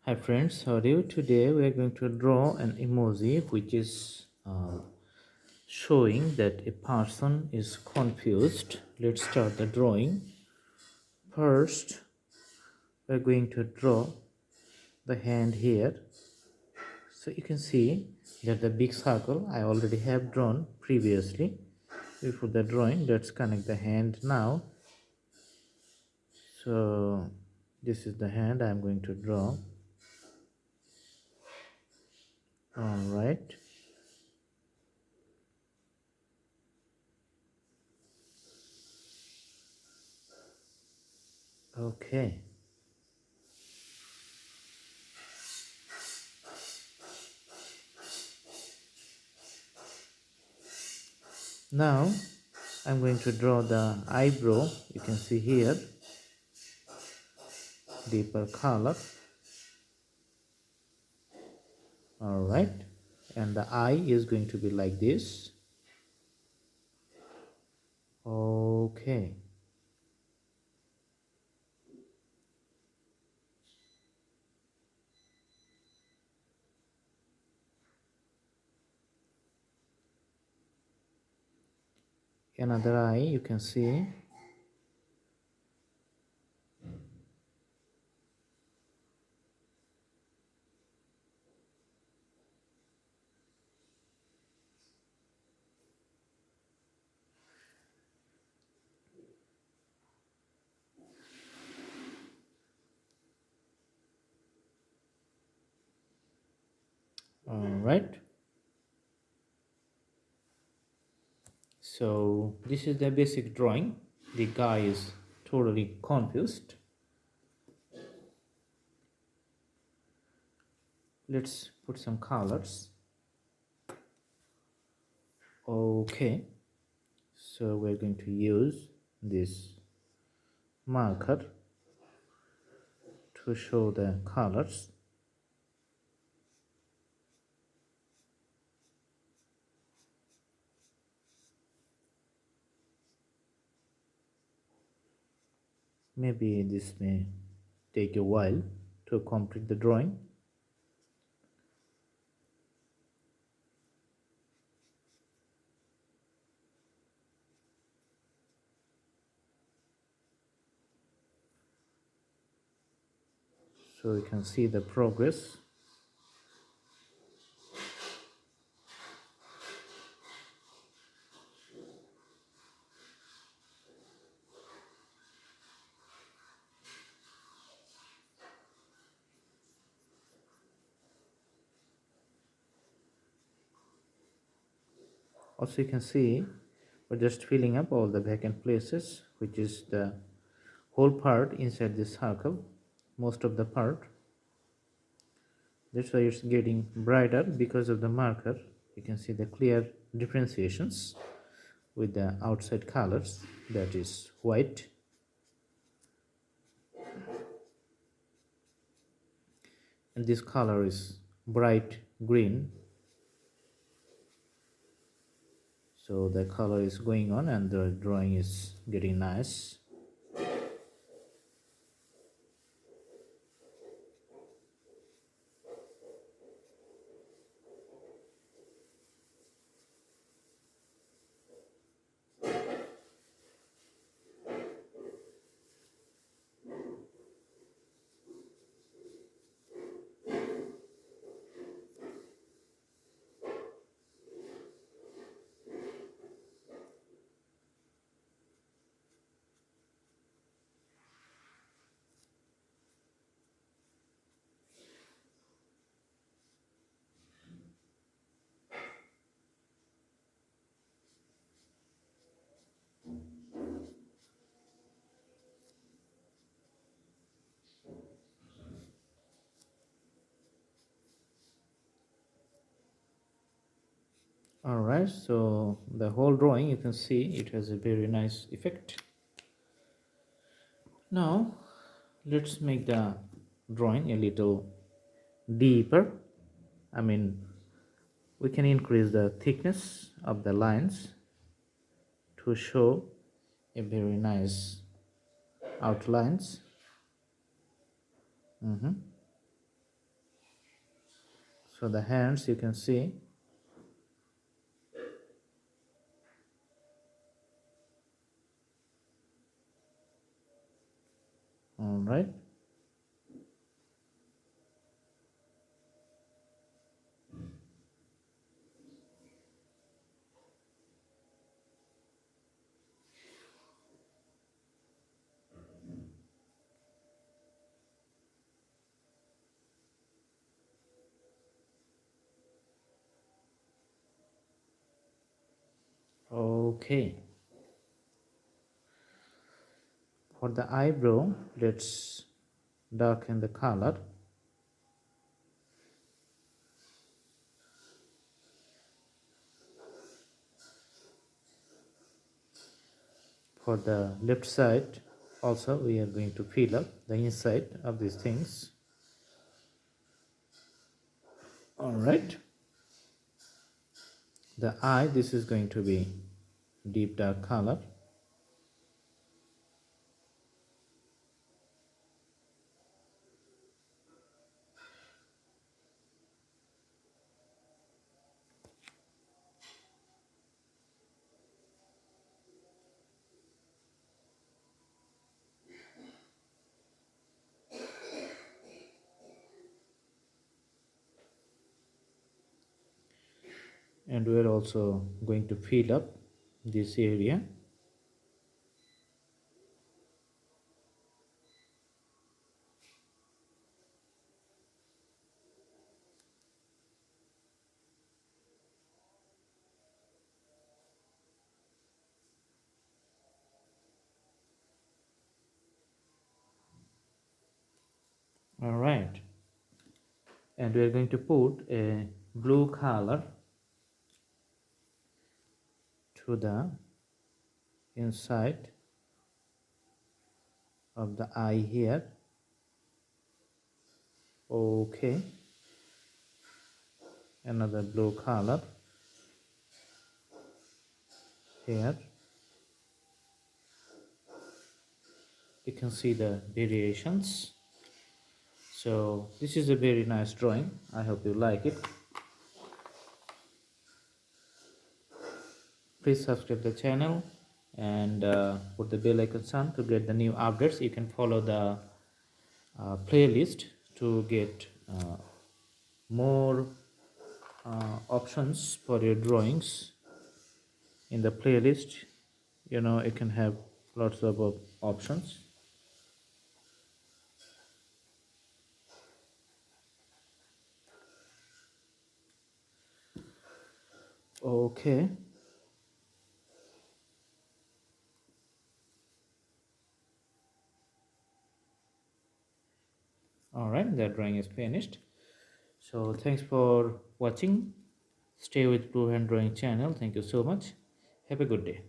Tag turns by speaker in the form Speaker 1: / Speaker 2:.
Speaker 1: Hi friends, how are you? Today we are going to draw an emoji which is showing that a person is confused. Let's start the drawing. First, we are going to draw the hand here. So you can see that the big circle I already have drawn previously. Before the drawing, let's connect the hand now. So this is the hand I am going to draw. Alright. Okay. Now I'm going to draw the eyebrow. You can see here deeper color. All right, and the eye is going to be like this. Okay, another eye you can see. All right, so this is the basic drawing. The guy is totally confused. Let's put some colors. Okay, so we're going to use this marker to show the colors. Maybe this may take a while to complete the drawing. So you can see the progress. Also you can see we're just filling up all the vacant places, which is the whole part inside this circle, most of the part. That's why it's getting brighter because of the marker. You can see the clear differentiations with the outside colors, that is white, and this color is bright green. So the color is going on and the drawing is getting nice. Alright, so the whole drawing, you can see it has a very nice effect. Now let's make the drawing a little deeper. I mean, we can increase the thickness of the lines to show a very nice outlines. So the hands you can see. All right. Okay. For the eyebrow, let's darken the color. For the left side, also we are going to fill up the inside of these things. All right. The eye, this is going to be deep dark color. And we're also going to fill up this area. All right. And we're going to put a blue color to the inside of the eye here. Okay. Another blue color here. You can see the variations. So this is a very nice drawing. I hope you like it. Please subscribe the channel and put the bell icon on to get the new updates. You can follow the playlist to get more options for your drawings. In the playlist, you can have lots of options. Okay. All right, the drawing is finished. So thanks for watching. Stay with Blue Hand Drawing channel. Thank you so much. Have a good day.